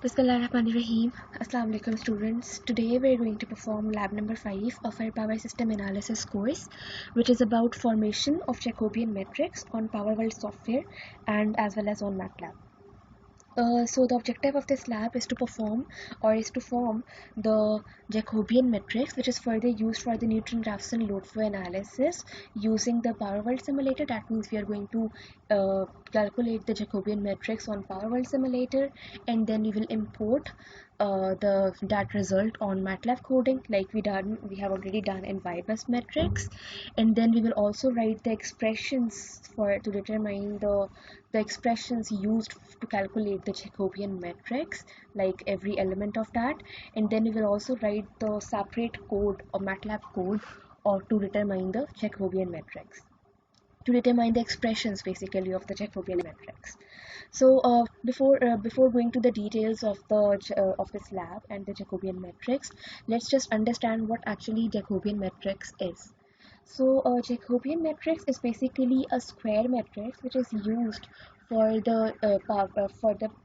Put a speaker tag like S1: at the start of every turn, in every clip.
S1: Bismillahirrahmanirrahim. Assalamu alaikum students. Today we are going to perform lab number 5 of our power system analysis course, which is about formation of Jacobian matrix on PowerWorld software and as well as on MATLAB. So the objective of this lab is to form the Jacobian matrix, which is further used for the Newton-Raphson load flow analysis using the PowerWorld simulator. That means we are going to calculate the Jacobian matrix on PowerWorld simulator, and then we will import that result on MATLAB coding like we have already done in YBus matrix, and then we will also write the expressions to determine the expressions used to calculate the Jacobian matrix, like every element of that, and then we will also write the separate code or MATLAB code or to determine the Jacobian matrix, to determine the expressions basically of the Jacobian matrix. So before going to the details of this lab and the Jacobian matrix, let's just understand what actually Jacobian matrix is. So Jacobian matrix is basically a square matrix which is used for the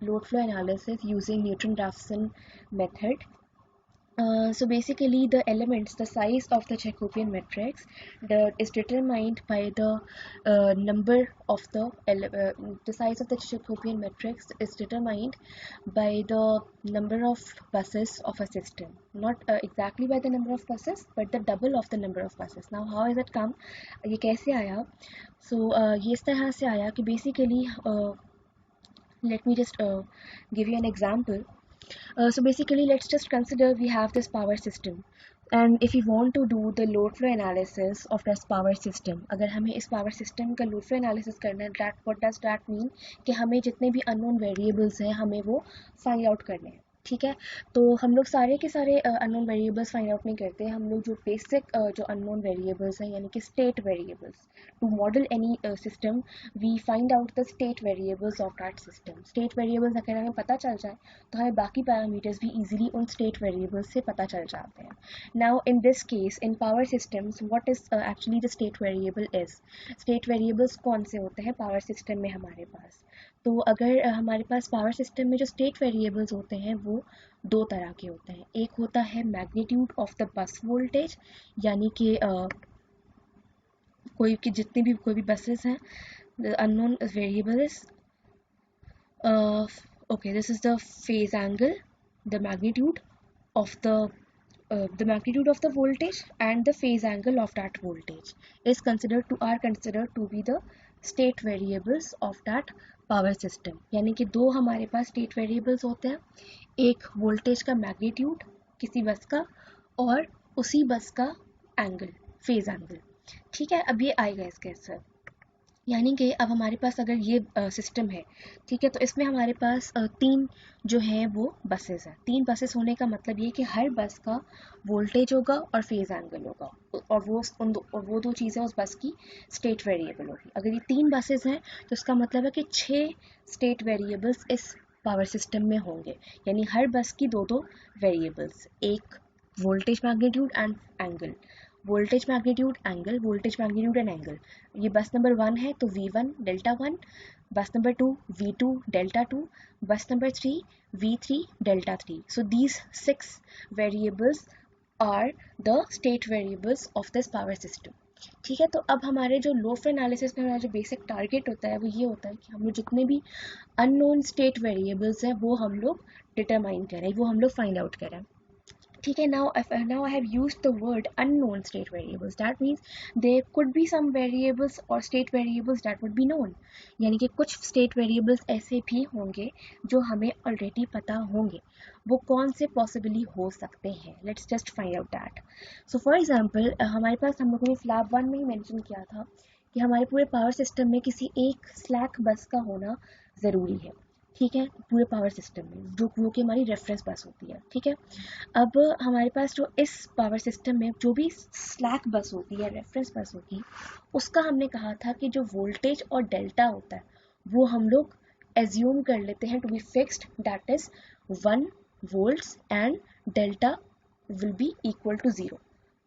S1: load flow analysis using Newton-Raphson method. So basically the size of the Jacobian matrix is determined by the size of the Jacobian matrix is determined by the number of buses of a system. Not exactly by the number of buses, but the double of the number of buses. Now how has it come? ये कैसे आया? So ये इस तरह से आया कि basically let me just give you an example. So basically let's just consider we have this power system, and if we want to do the load flow analysis of this power system, अगर हमें इस power system का load flow analysis करना है, what does that mean कि हमें जितने भी unknown variables हैं हमें वो find out करने हैं. ठीक है, तो हम लोग सारे के सारे अननोन वेरिएबल्स फाइंड आउट नहीं करते. हम लोग जो बेसिक जो अननोन वेरिएबल्स हैं यानी कि state variables, to model any system we find out the state variables of that system. State variables अगर हमें पता चल जाए तो हमें बाकी पैरामीटर्स भी इजीली उन स्टेट वेरिएबल्स से पता चल जाते हैं. Now in this case in power systems what is actually the state variable is. State variables कौन से होते हैं पावर सिस्टम में हमारे पास? तो अगर हमारे पास पावर सिस्टम में जो स्टेट वेरिएबल्स होते हैं वो दो तरह के होते हैं. एक होता है magnitude of the bus voltage, यानी कि कोई भी बसेस हैं, the unknown variable is okay, this is the phase angle, the magnitude of the voltage and the phase angle of that voltage is considered to be the state variables of that power system. यानी कि दो हमारे पास state variables होते हैं, एक voltage का magnitude किसी बस का और उसी बस का एंगल, फेज एंगल. ठीक है, अब ये आएगा इसके आंसर. यानी कि अब हमारे पास अगर ये सिस्टम है, ठीक है, तो इसमें हमारे पास तीन जो हैं वो बसेस हैं. तीन बसेस होने का मतलब ये कि हर बस का वोल्टेज होगा और फेज एंगल होगा, और वो दो चीज़ें उस बस की स्टेट वेरिएबल होगी. अगर ये तीन बसेस हैं तो इसका मतलब है कि 6 स्टेट वेरिएबल्स इस पावर सिस्टम में होंगे. यानी हर बस की दो वेरिएबल्स, एक voltage magnitude and angle, voltage magnitude angle, voltage magnitude and angle. ये बस नंबर 1 है तो V1 डेल्टा 1, बस number 2 V2 delta 2, bus number 3 V3 delta 3. So these 6 variables are the state variables of this power system. ठीक है, तो अब हमारे जो लोड फ्लो एनालिसिस में हमारा जो बेसिक टारगेट होता है वो ये होता है कि हम लोग जितने भी अननोन स्टेट वेरिएबल्स हैं वो हम लोग डिटरमाइन करें, वो हम लोग फाइंड आउट करें. ठीक है, now I have used the word unknown state variables. That means there could be some variables or state variables that would be known. यानी कि कुछ state variables ऐसे भी होंगे जो हमें already पता होंगे. वो कौन से possibly हो सकते हैं? Let's just find out that. So for example, हमारे पास हम लोगों ने स्लैब 1 में ही मेंशन किया था कि हमारे पूरे पावर सिस्टम में किसी एक स्लैक बस का होना ज़रूरी है. ठीक है, पूरे पावर सिस्टम में जो कि हमारी रेफरेंस बस होती है. ठीक है, अब हमारे पास जो इस पावर सिस्टम में जो भी स्लैक बस होती है, रेफरेंस बस होगी, उसका हमने कहा था कि जो वोल्टेज और डेल्टा होता है वो हम लोग एज्यूम कर लेते हैं to be fixed, that is 1 volts and delta will be equal to 0.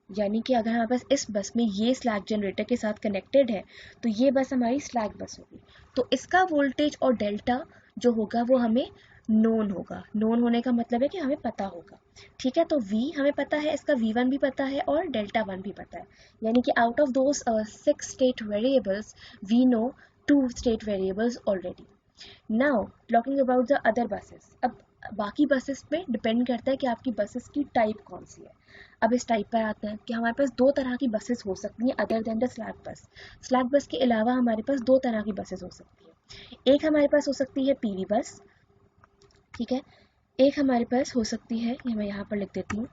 S1: यानी कि अगर हमारे पास इस बस में ये स्लैक जनरेटर के साथ कनेक्टेड है तो ये बस हमारी स्लैक बस होगी. तो इसका वोल्टेज और डेल्टा जो होगा वो हमें नोन होगा। नोन होने का मतलब है कि हमें पता होगा। ठीक है, तो v हमें पता है, इसका v1 भी पता है और डेल्टा 1 भी पता है, यानी कि out of those 6 state variables we know 2 state variables already. Now talking about the other buses, अब बाकी बसेस पे डिपेंड करता है कि आपकी बसेस की टाइप कौन सी है। अब इस टाइप पर आते हैं कि हमारे पास दो तरह की बसेस हो सकती हैं अदर देन द स्लैक बस। स्लैक बस के अलावा हमारे पास दो तरह की बसेस हो सकती है। एक हमारे पास हो सकती है पीवी बस, ठीक है, एक हमारे पास हो सकती है, ये मैं यहाँ पर लिख देती हूँ,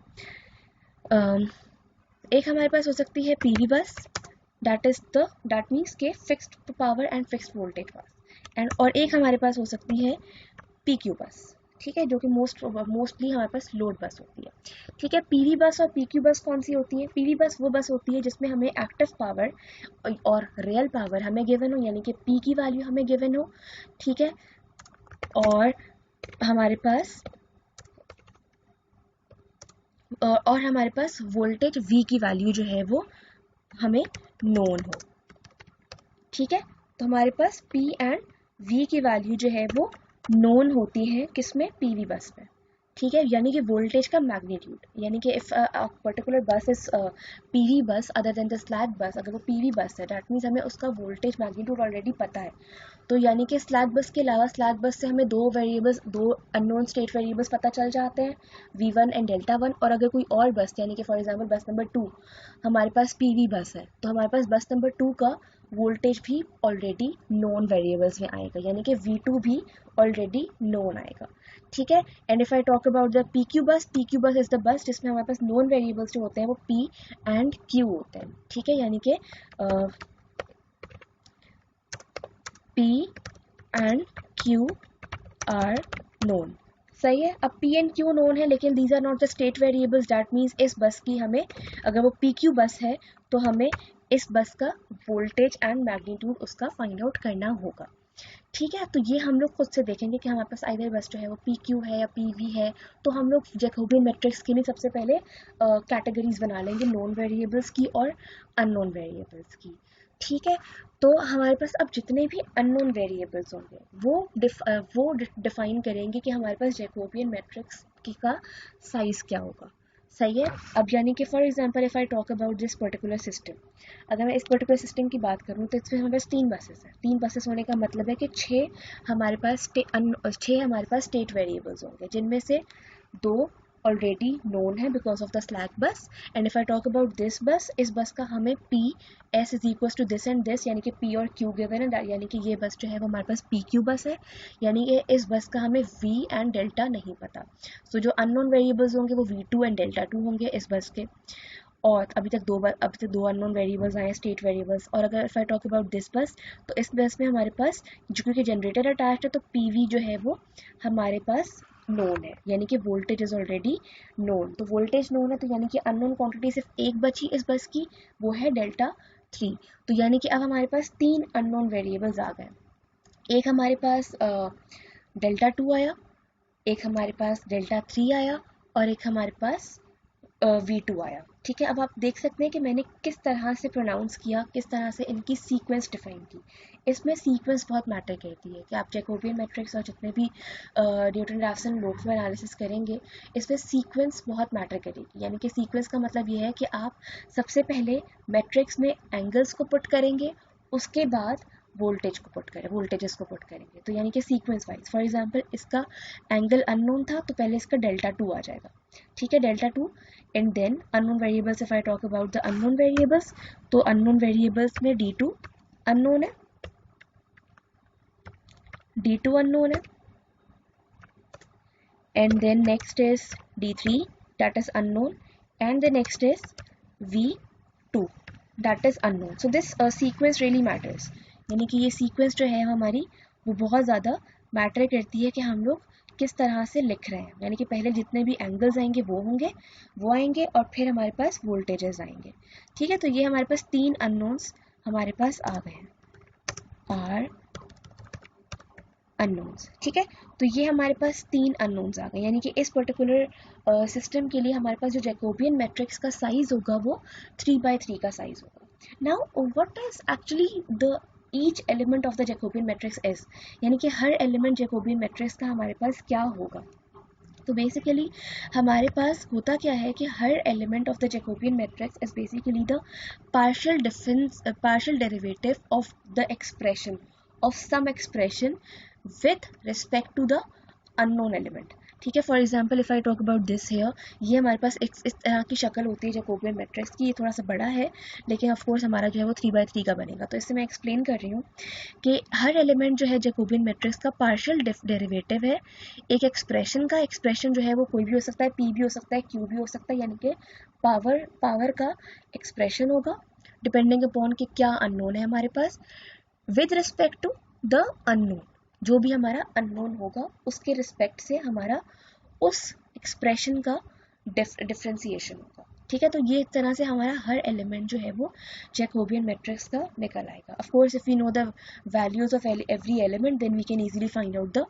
S1: एक हमारे पास हो सकती है पीवी बस, दैट मीन्स के fixed power and fixed voltage बस, एंड और एक हमारे पास हो सकती है पीक्यू बस, ठीक है, जो कि मोस्टली हमारे पास लोड बस होती है। ठीक है, पीवी बस और पीक्यू बस कौन सी होती है? पीवी बस वो बस होती है जिसमें हमें एक्टिव पावर और रियल पावर हमें गिवन हो, यानी कि पी की वैल्यू हमें गिवन हो, ठीक है, और हमारे पास वोल्टेज V की वैल्यू जो है वो हमें नोन हो। ठीक है, तो हमारे पास P एंड V की वैल्यू जो है वो नोन होती है किसमें? पीवी बस में। ठीक है, यानी कि वोल्टेज का मैग्नीट्यूड, यानी कि इफ पर्टिकुलर बस इज पीवी बस अदर देन द स्लैक बस, अगर वो पीवी बस है दैट मीन्स हमें उसका वोल्टेज मैग्नीट्यूड ऑलरेडी पता है। तो यानी कि स्लैक बस के अलावा स्लैक बस से हमें दो अननोन स्टेट वेरिएबल्स पता चल जाते हैं, v1 एंड डेल्टा 1। और अगर कोई और बस, यानी कि फॉर एग्जांपल बस नंबर 2 हमारे पास पीवी बस है, तो हमारे पास बस नंबर 2 का वोल्टेज भी ऑलरेडी नोन वेरिएबल्स में आएगा, यानी कि v2 भी ऑलरेडी नोन आएगा। ठीक है, and if I talk about the PQ बस इज द बस जिसमें हमारे पास नोन वेरिएबल्स जो होते हैं वो p एंड q होते हैं। ठीक है, यानी कि p and q are known. सही है, अब p एंड q नोन है लेकिन these are not the state variables, that means इस बस की हमें, अगर वो pq बस है तो हमें इस बस का वोल्टेज एंड मैग्नीट्यूड उसका फाइंड आउट करना होगा। ठीक है, तो ये हम लोग खुद से देखेंगे कि हमारे पास आइदर बस जो है वो PQ है या PV है। तो हम लोग जैकोबियन मैट्रिक्स के लिए सबसे पहले कैटेगरीज बना लेंगे, नोन वेरिएबल्स की और अननोन वेरिएबल्स की। ठीक है, तो हमारे पास अब जितने भी अननोन वेरिएबल्स होंगे वो डिफाइन करेंगे कि हमारे पास जैकोबियन मैट्रिक्स का साइज क्या होगा। सही है, अब यानी कि for example if I talk about this particular system, अगर मैं इस पर्टिकुलर सिस्टम की बात करूँ तो इसमें हमारे पास 3 बसेस हैं। 3 बसेस होने का मतलब है कि 6 हमारे पास स्टेट वेरिएबल्स होंगे, जिनमें से 2 ऑलरेडी नोन है because of the slack bus. And if I talk about this bus, इस बस का हमें P S is equal to this and this, यानी कि P और Q गिवन है, यानी कि ये बस जो है वो हमारे पास PQ बस है, यानी कि इस बस का हमें V एंड डेल्टा नहीं पता। सो जो अननोन वेरिएबल्स होंगे वो V2 एंड डेल्टा 2 होंगे इस बस के। और अभी तक दो अननोन वेरिएबल्स आए, स्टेट वेरिएबल्स। और अगर if I talk about this बस, तो इस बस में हमारे पास क्योंकि जनरेटर अटैच्ड है तो पीवी जो है वो हमारे पास नोन है, यानी कि वोल्टेज इज ऑलरेडी नोन। तो वोल्टेज नोन है, तो यानी कि अननोन क्वांटिटी सिर्फ एक बची इस बस की, वो है डेल्टा 3। तो यानी कि अब हमारे पास 3 अननोन वेरिएबल्स आ गए। एक हमारे पास डेल्टा 2 आया, एक हमारे पास डेल्टा 3 आया, और एक हमारे पास V2 आया। ठीक है, अब आप देख सकते हैं कि मैंने किस तरह से प्रोनाउंस किया, किस तरह से इनकी सीक्वेंस डिफाइन की। इसमें सीक्वेंस बहुत मैटर करती है कि आप जैकोबियन मैट्रिक्स और जितने भी न्यूटन रैफसन लोग एनालिसिस करेंगे, इसमें सीक्वेंस बहुत मैटर करेगी। यानी कि सीक्वेंस का मतलब ये है कि आप सबसे पहले मैट्रिक्स में एंगल्स को पुट करेंगे, उसके बाद वोल्टेजेस को पुट करेंगे। तो यानी कि सीक्वेंस वाइज, फॉर एग्जांपल इसका एंगल अननोन था तो पहले इसका डेल्टा 2 आ जाएगा। ठीक है, delta 2 and then unknown variables. If I talk about the unknown variables, तो अननोन वेरिएबल्स में D2 अननोन है, D2 अननोन है, and then next is D3 that is unknown, and the next is V2 that is unknown. So this sequence really matters, यानी कि ये sequence जो है हमारी वो बहुत ज़्यादा मैटर करती है कि हम लोग किस तरह से लिख रहे हैं। यानी कि पहले जितने भी एंगल्स आएंगे वो आएंगे और फिर हमारे पास वोल्टेजेस आएंगे। ठीक है, तो ये हमारे पास 3 अननोन्स हमारे पास आ गए हैं, आर अननोन्स। ठीक है, तो ये हमारे पास 3 अननोन्स आ गए, यानी कि इस पर्टिकुलर सिस्टम के लिए हमारे पास जो जैकोबियन मैट्रिक्स का साइज होगा वो 3 by 3 का साइज होगा। Now what is actually the each element of the Jacobian matrix is, यानी कि हर एलिमेंट जैकोबियन मैट्रिक्स का हमारे पास क्या होगा। तो बेसिकली हमारे पास होता क्या है कि हर element of the Jacobian matrix is basically the partial derivative of the expression of some expression with respect to the unknown element. ठीक है, for example if I talk about this here, ये हमारे पास एक इस तरह की शक्ल होती है जैकोबियन मैट्रिक्स की। ये थोड़ा सा बड़ा है लेकिन ऑफ कोर्स हमारा जो है वो 3/3 का बनेगा। तो इससे मैं एक्सप्लेन कर रही हूँ कि हर एलिमेंट जो है जैकोबियन मैट्रिक्स का पार्शियल डेरिवेटिव है एक एक्सप्रेशन का। एक्सप्रेशन जो है वो कोई भी हो सकता है, पी भी हो सकता है, क्यू भी हो सकता है, यानी कि पावर का एक्सप्रेशन होगा डिपेंडिंग अपॉन कि क्या अननोन है हमारे पास, with respect to the unknown. जो भी हमारा अननोन होगा उसके रिस्पेक्ट से हमारा उस एक्सप्रेशन का डिफरेंशिएशन होगा। ठीक है, तो ये एक तरह से हमारा हर एलिमेंट जो है वो जैकोबियन मैट्रिक्स का निकल आएगा। Of course if we know the values of every element then we can easily find out the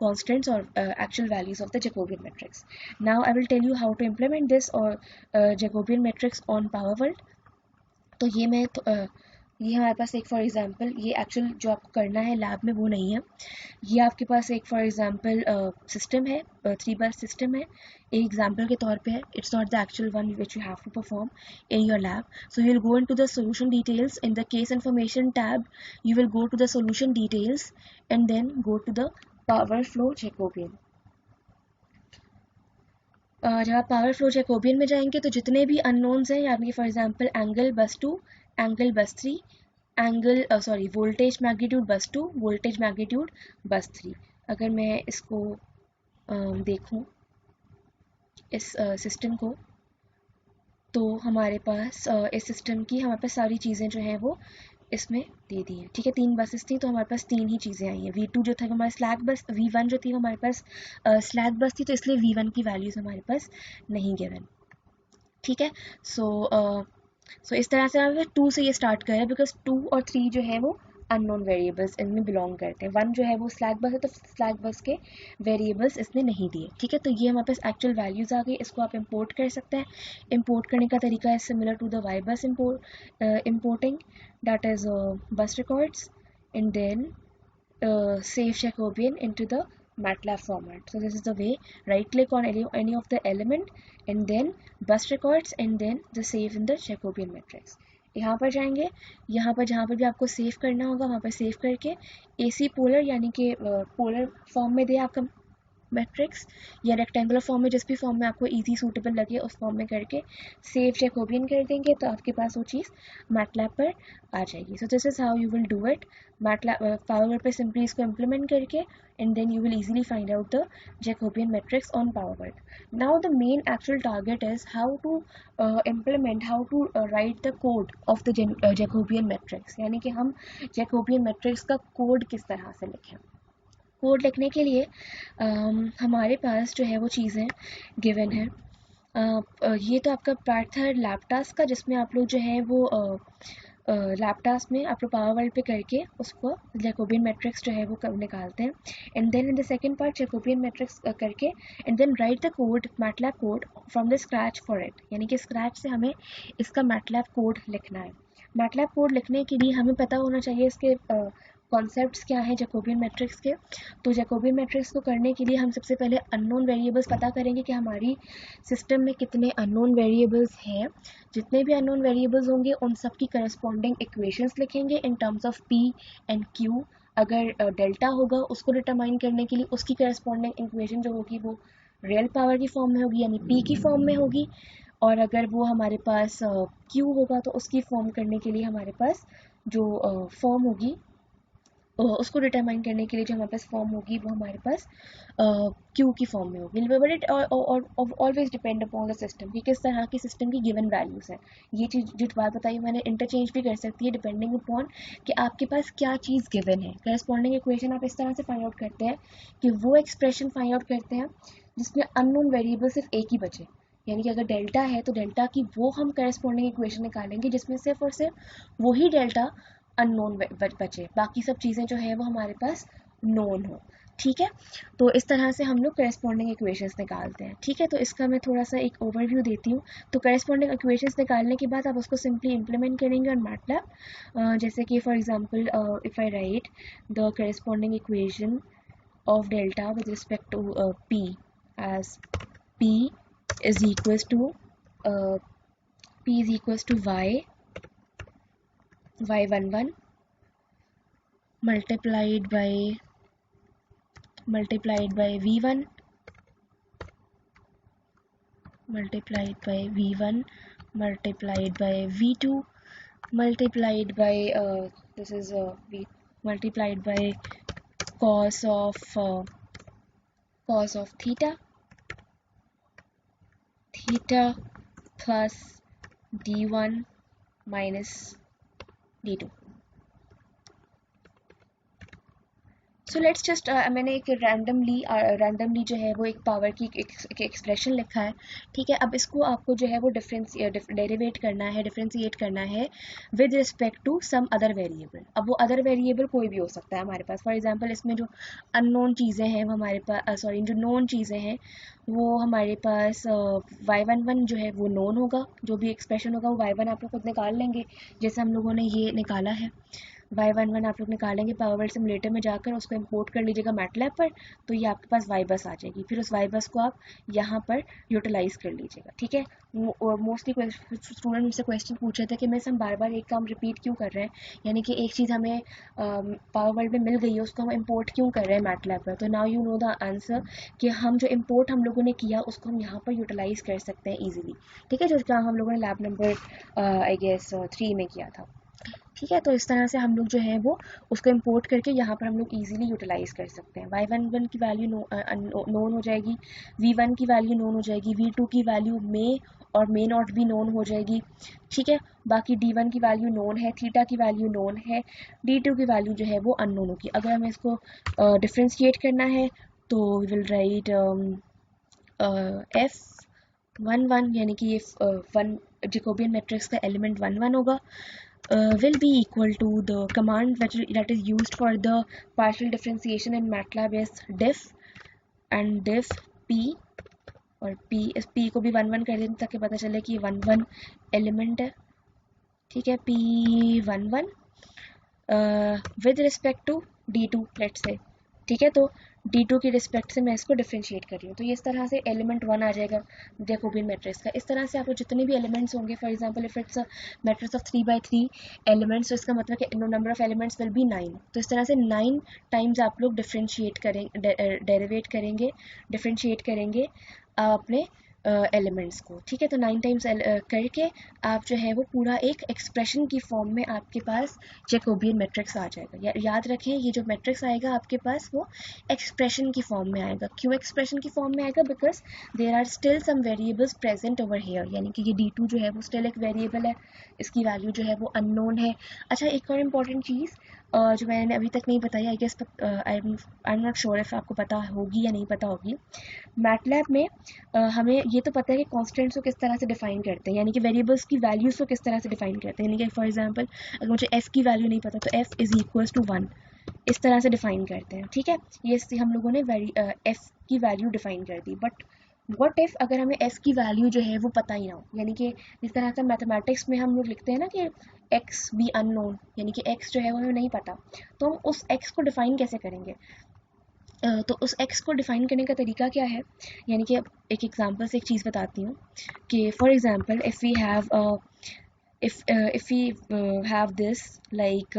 S1: constants or actual values of the Jacobian matrix. Now I will tell you how to implement this or Jacobian matrix on power world. तो ये हमारे पास एक for example, ये actual जो आपको करना है lab में वो नहीं है। ये आपके पास एक फॉर एग्जांपल सिस्टम है, 3 बार सिस्टम है, एक एग्जांपल के तौर पे है। It's not the actual one which you have to perform in your lab. So you will go into the solution details in the case information tab. You will go to the solution details and then go to the power flow Jacobian. जब आप power flow Jacobian में जाएंगे तो जितने भी unknowns हैं, यानी for example angle बस 2, एंगल बस 3, वोल्टेज मैग्नीट्यूड बस 2, वोल्टेज मैग्नीट्यूड बस 3। अगर मैं इसको देखूं इस सिस्टम को, तो हमारे पास इस सिस्टम की हमारे पास सारी चीज़ें जो हैं वो इसमें दे दी है। ठीक है, 3 बसेस थी तो हमारे पास 3 ही चीज़ें आई हैं। V2 जो था हमारे स्लैक बस, V1 जो थी वो हमारे पास स्लैक बस थी, तो इसलिए V1 की वैल्यूज़ हमारे पास नहीं गिवन। ठीक है, सो इस तरह से हम 2 से ये स्टार्ट करें बिकॉज 2 और 3 जो है वो अननोन वेरिएबल्स इनमें बिलोंग करते हैं। 1 जो है वो स्लैक बस है तो स्लैक बस के वेरिएबल्स इसने नहीं दिए। ठीक है, तो ये हमारे पास एक्चुअल वैल्यूज़ आ गई। इसको आप इंपोर्ट कर सकते हैं। इंपोर्ट करने का तरीका है सिमिलर टू द वाई बस importing, that is bus records, and then save Jacobian into the MATLAB format. So this is the way. Right click on any of the element and then bus records and then the save in the Jacobian matrix. यहाँ पर जाएंगे, यहाँ पर जहाँ पर भी आपको save करना होगा वहाँ पर सेव करके AC पोलर यानी कि पोलर फॉर्म में दे आपका मैट्रिक्स, या रेक्टेंगुलर फॉर्म में, जिस भी फॉर्म में आपको इजी सूटेबल लगे उस फॉर्म में करके सेव जैकोबियन कर देंगे तो आपके पास वो चीज़ मैटलैब पर आ जाएगी। So this is how you will do it. MATLAB power world पर सिंपली इसको इम्प्लीमेंट करके and then you will easily find out the Jacobian matrix on power world. Now the main actual target is how to implement, how to write the code of the Jacobian matrix, यानी कि हम Jacobian matrix का code किस तरह से लिखें। Code लिखने के लिए हमारे पास जो है वो चीज़ें गिवन है। ये तो आपका पार्ट था लैब टास्क का, जिसमें आप लोग जो है वो लैब टास्क में आप लोग पावर वर्ड पे करके उसको जैकोबियन मैट्रिक्स जो है वो निकालते हैं। And then in the second part Jacobian matrix करके and then write the code, MATLAB code from the scratch for it, यानी कि स्क्रैच से हमें इसका मैटलैब कोड लिखना है। मैटलैब कोड लिखने के लिए हमें पता होना चाहिए इसके कॉन्सेप्ट्स क्या हैं जैकोबियन मैट्रिक्स के। तो जैकोबियन मैट्रिक्स को करने के लिए हम सबसे पहले अननोन वेरिएबल्स पता करेंगे कि हमारी सिस्टम में कितने अननोन वेरिएबल्स हैं। जितने भी अननोन वेरिएबल्स होंगे उन सब की करस्पॉन्डिंग इक्वेशंस लिखेंगे in terms of P and Q. अगर डेल्टा होगा उसको डिटरमाइन करने के लिए उसकी करस्पॉन्डिंग इक्वेशन जो होगी वो रियल पावर की फॉर्म में होगी, यानी पी की फॉर्म में होगी। और अगर वो हमारे पास क्यू होगा तो उसकी फॉर्म करने के लिए हमारे पास जो फॉर्म होगी उसको डिटरमाइन करने के लिए जो हमारे पास फॉर्म होगी वो हमारे पास क्यू की फॉर्म में होगी। But it always depend upon the system कि किस तरह की सिस्टम की गिवन वैल्यूज़ हैं। ये चीज़ जो बात बताई मैंने इंटरचेंज भी कर सकती है डिपेंडिंग अपॉन कि आपके पास क्या चीज़ गिवन है। करस्पॉन्डिंग इक्वेशन आप इस तरह से फाइंड आउट करते हैं कि वो एक्सप्रेशन फाइंड आउट करते हैं जिसमें अननोन वेरिएबल सिर्फ एक ही बचे, यानी कि अगर डेल्टा है तो डेल्टा की वो हम करस्पॉन्डिंग इक्वेशन निकालेंगे जिसमें सिर्फ और सिर्फ वही डेल्टा अननोन बचे, बाकी सब चीज़ें जो है वो हमारे पास नोन हो। ठीक है, तो इस तरह से हम लोग करेस्पॉन्डिंग इक्वेशंस निकालते हैं। ठीक है, तो इसका मैं थोड़ा सा एक ओवरव्यू देती हूँ। तो करेस्पॉन्डिंग इक्वेशंस निकालने के बाद आप उसको सिंपली इम्प्लीमेंट करेंगे ऑन मैटलैब। जैसे कि for example if I right the corresponding equation of delta with respect to p as p is equals to uh, p is equals to y11 multiplied by v1 multiplied by v1 multiplied by v2 multiplied by this is v multiplied by cos of theta plus d1 minus d2. So let's just मैंने एक randomly जो है वो एक power की एक expression लिखा है। ठीक है, अब इसको आपको जो है वो डिफरेंशिएट करना है with respect to some other variable. अब वो अदर वेरिएबल कोई भी हो सकता है हमारे पास। फॉर एग्जांपल इसमें जो अननोन चीज़ें हैं वो हमारे पास जो नोन चीज़ें हैं वो हमारे पास y11 जो है वो नोन होगा, जो भी एक्सप्रेशन होगा वो y1 आप लोग खुद निकाल लेंगे जैसे हम लोगों ने ये निकाला है। y11 आप लोग निकालेंगे पावर वर्ड सिमुलेटर में जाकर उसको इंपोर्ट कर लीजिएगा मैटलैब पर, तो ये आपके पास y बस आ जाएगी। फिर उस y बस को आप यहाँ पर यूटिलाइज कर लीजिएगा। ठीक है, मोस्टली स्टूडेंट मुझसे क्वेश्चन पूछ रहे थे कि मिस हम बार बार एक काम रिपीट क्यों कर रहे हैं, यानी कि एक चीज़ हमें पावर वर्ड में मिल गई है उसको हम इम्पोर्ट क्यों कर रहे हैं मैटलैब पर। तो now you know the answer कि हम जो इम्पोर्ट हम लोगों ने किया उसको हम यहाँ पर यूटिलाइज कर सकते हैं ईजिली। ठीक है, जो काम हम लोगों ने लैब नंबर आई गेस 3 में किया था। ठीक है, तो इस तरह से हम लोग जो है वो उसको इंपोर्ट करके यहाँ पर हम लोग इजीली यूटिलाइज कर सकते हैं। y11 की वैल्यू नोन हो जाएगी, v1 की वैल्यू नोन हो जाएगी, v2 की वैल्यू मे और मे नॉट भी नोन हो जाएगी। ठीक है, बाकी d1 की वैल्यू नोन है, थीटा की वैल्यू नोन है, d2 की वैल्यू जो है वो अननोन होगी। अगर हमें इसको डिफ्रेंशिएट करना है तो वी विल राइट f11 यानी कि ये वन जैकोबियन मैट्रिक्स का एलिमेंट 1 1 होगा will be equal to the command that is used for the partial differentiation in MATLAB is diff and diff p, और p इस p को भी 1 1 कर दें ताकि पता चले कि 1 1 एलिमेंट है। ठीक है, p11 with respect to d2 let's say. ठीक है, तो d2 की रिस्पेक्ट से मैं इसको डिफ्रेंशिएट कर रही हूँ, तो ये इस तरह से एलिमेंट 1 आ जाएगा जैकोबियन मैट्रिक्स का। इस तरह से आपको जितने भी एलिमेंट्स होंगे, for example if it's a matrix of 3 by 3 elements, तो इसका मतलब कि number of elements will be 9। तो इस तरह से 9 टाइम्स आप लोग डिफ्रेंशिएट करेंगे, डेरिवेट करेंगे, डिफ्रेंशिएट करेंगे अपने एलिमेंट्स को। ठीक है, तो 9 टाइम्स करके आप जो है वो पूरा एक एक्सप्रेशन की फॉर्म में आपके पास जैकोबियन मैट्रिक्स आ जाएगा। याद रखें ये जो मैट्रिक्स आएगा आपके पास वो एक्सप्रेशन की फॉर्म में आएगा। क्यों एक्सप्रेशन की फॉर्म में आएगा? Because there are still some variables present over here, यानी कि ये d2 जो है वो स्टिल एक वेरिएबल है, इसकी वैल्यू जो है वो अननोन है। अच्छा, एक और इम्पॉर्टेंट चीज़ जो मैंने अभी तक नहीं बताई, I guess I am not sure if आपको पता होगी या नहीं पता होगी। मैटलैब में हमें ये तो पता है कि कॉन्स्टेंट्स को किस तरह से डिफाइन करते हैं, यानी कि वेरिएबल्स की वैल्यूज़ को किस तरह से डिफाइन करते हैं। यानी कि फॉर एग्जांपल अगर मुझे f की वैल्यू नहीं पता तो f इज़ इक्वल्स टू 1 इस तरह से डिफाइन करते हैं। ठीक है, ये हम लोगों ने f की वैल्यू डिफाइन कर दी। बट व्हाट इफ अगर हमें f की वैल्यू जो है वो पता ही ना हो, यानी कि जिस तरह से मैथमेटिक्स में हम लोग लिखते हैं ना कि x भी अननोन, यानी कि x जो है वो हमें नहीं पता, तो हम उस x को डिफाइन कैसे करेंगे? तो उस x को डिफाइन करने का तरीका क्या है? यानी कि एक एग्जांपल से एक चीज़ बताती हूँ कि for example if we have this like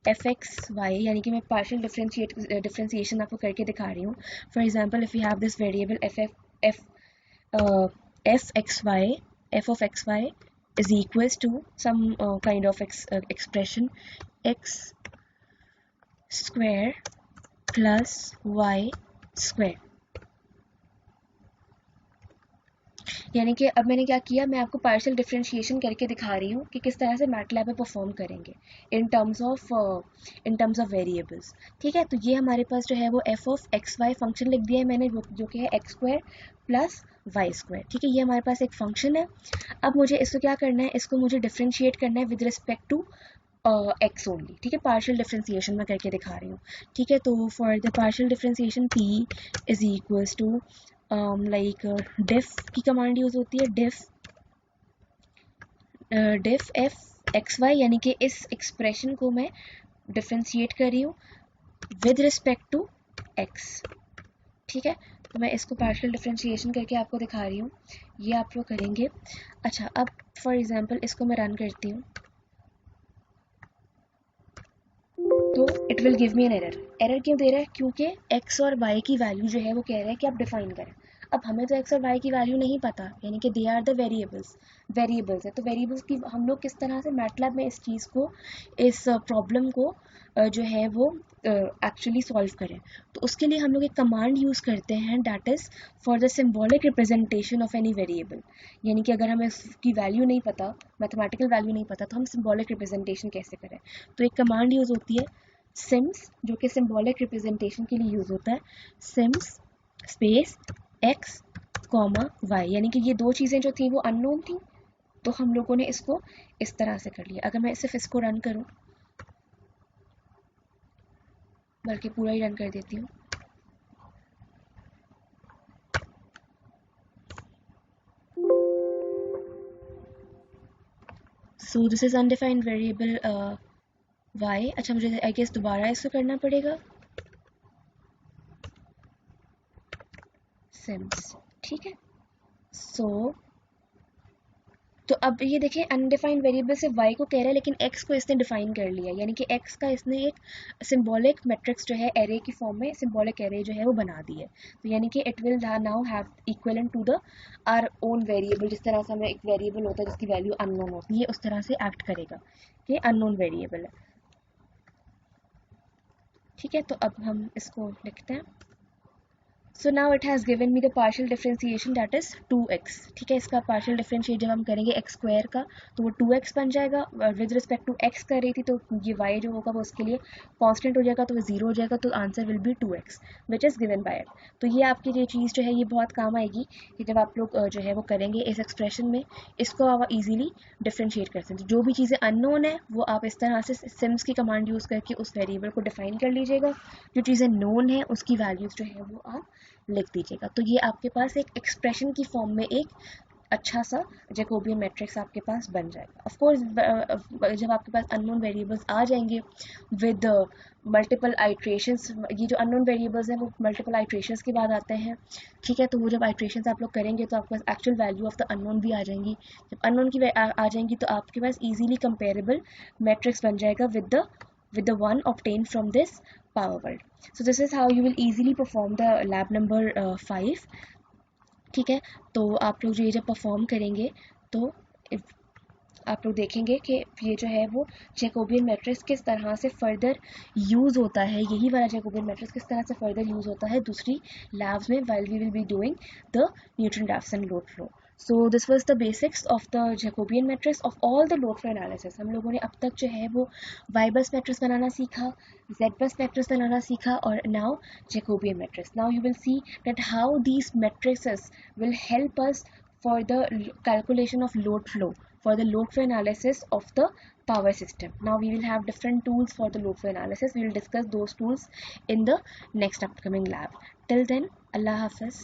S1: f(x)y, यानी कि मैं पार्शियल डिफरेंशिएशन आपको करके दिखा रही हूँ। For example if we have this variable f(x)y, f of xy is equals to some kind of expression x square plus y square. यानी कि अब मैंने क्या किया, मैं आपको पार्शियल डिफरेंशिएशन करके दिखा रही हूँ कि किस तरह से मैटलैब में परफॉर्म करेंगे इन टर्म्स ऑफ वेरिएबल्स। ठीक है, तो ये हमारे पास जो है वो f of xy फंक्शन लिख दिया है मैंने, जो कि है x square plus y square. ठीक है, ये हमारे पास एक फंक्शन है। अब मुझे इसको क्या करना है, इसको मुझे डिफरेंशिएट करना है with respect to x only, ठीक है। पार्शियल डिफरेंशिएशन में करके दिखा रही हूँ, ठीक है। तो for the partial differentiation p is equals to like diff की कमांड यूज होती है, डिफ एफ एक्स वाई, यानी कि इस एक्सप्रेशन को मैं डिफ्रेंशिएट कर रही हूँ विद रिस्पेक्ट टू एक्स, ठीक है। तो मैं इसको पार्शियल डिफरेंशिएशन करके आपको दिखा रही हूँ, ये आप लोग करेंगे। अच्छा, अब फॉर एग्जांपल इसको मैं रन करती हूँ तो it will give me an error. Error क्यों दे रहा है? क्योंकि x और y की वैल्यू जो है वो कह रहा है कि आप डिफाइन करें। अब हमें तो x और y की वैल्यू नहीं पता, यानी कि दे आर द वेरिएबल्स है। तो वेरिएबल्स की हम लोग किस तरह से मैटलैब में इस चीज़ को, इस प्रॉब्लम को जो है वो एक्चुअली सॉल्व करें। तो उसके लिए हम लोग एक कमांड यूज़ करते हैं, that is for the symbolic representation of any variable. यानी कि अगर हमें उसकी वैल्यू नहीं पता, मैथमेटिकल वैल्यू नहीं पता, तो हम सिम्बॉलिक रिप्रेजेंटेशन कैसे करें। तो एक कमांड यूज़ होती है सिम्स, जो कि सिम्बॉलिक रिप्रेजेंटेशन के लिए यूज़ होता है। Syms space x comma y, यानी कि ये दो चीज़ें जो थी वो अननोन थी, तो हम लोगों ने इसको इस तरह से कर लिया। अगर मैं सिर्फ इसको रन करूं, बल्कि पूरा ही रन कर देती हूँ, so this is undefined variable y. अच्छा, मुझे आई गेस दोबारा इसको करना पड़ेगा, सिम्स, ठीक है। सो तो अब ये देखें, अनडिफाइंड वेरिएबल से y को कह रहा है, लेकिन x को इसने डिफाइन कर लिया, यानी कि x का इसने एक सिंबॉलिक मैट्रिक्स जो है एरे की फॉर्म में सिंबॉलिक एरे जो है वो बना दी है। तो यानी कि it will now have equivalent to the our own variable. जिस तरह से हमें एक वेरिएबल होता है जिसकी वैल्यू अननोन होती है, उस तरह से एक्ट करेगा कि अननोन वेरिएबल है, ठीक है। तो अब हम इसको लिखते हैं। So now it has given me the partial differentiation that is 2x, ठीक है। इसका पार्शियल डिफरेंशिएट जब हम करेंगे x स्क्वायर का, तो वो 2x बन जाएगा। विद रिस्पेक्ट टू x कर रही थी, तो ये y जो होगा वो उसके लिए कांस्टेंट हो जाएगा, तो वो 0 हो जाएगा। तो answer will be 2x which is given by it. तो ये आपकी ये चीज़ जो है ये बहुत काम आएगी कि जब आप लोग जो है वो करेंगे इस एक्सप्रेशन में, इसको आप ईजिली डिफ्रेंशिएट कर सकते हैं। जो भी चीज़ें अननोन है वो आप इस तरह से सिम्स की कमांड यूज़ करके उस वेरिएबल को डिफाइन कर लीजिएगा, जो चीज़ें नोन है उसकी वैल्यूज़ जो है वो आप लिख दीजिएगा। तो ये आपके पास एक एक्सप्रेशन की फॉर्म में एक अच्छा सा जैकोबियन मैट्रिक्स आपके पास बन जाएगा। ऑफ कोर्स जब आपके पास अननोन वेरिएबल्स आ जाएंगे विद मल्टीपल आइट्रेशंस, ये जो अननोन वेरिएबल्स हैं वो मल्टीपल आइट्रेशंस के बाद आते हैं, ठीक है। तो वो जब आइट्रेशंस आप लोग करेंगे तो आपके पास actual value of the unknown भी आ जाएंगी। जब अननोन की आ जाएंगी तो आपके पास ईजिली कंपेरेबल मैट्रिक्स बन जाएगा with the one obtained from this power word. So this is how you will easily perform the lab number 5, ठीक है। तो आप लोग जो ये जब परफॉर्म करेंगे तो आप लोग देखेंगे कि ये जो है वो जैकोबियन मैट्रिक्स किस तरह से फर्दर यूज़ होता है, यही वाला जैकोबियन मैट्रिक्स किस तरह से फर्दर यूज़ होता है दूसरी लैब्स में while we will be doing the Newton Raphson load flow. So this was the basics of the Jacobian matrix of all the load flow analysis. हम लोगों ने अब तक जो है वो वाई बस मैट्रिक्स बनाना सीखा, जेड बस मैट्रिक्स बनाना सीखा, और now Jacobian matrix. Now you will see that how these matrices will help us for the calculation of load flow, for the load flow analysis of the power system. Now we will have different tools for the load flow analysis. We will discuss those tools in the next upcoming lab. Till then, Allah Hafiz.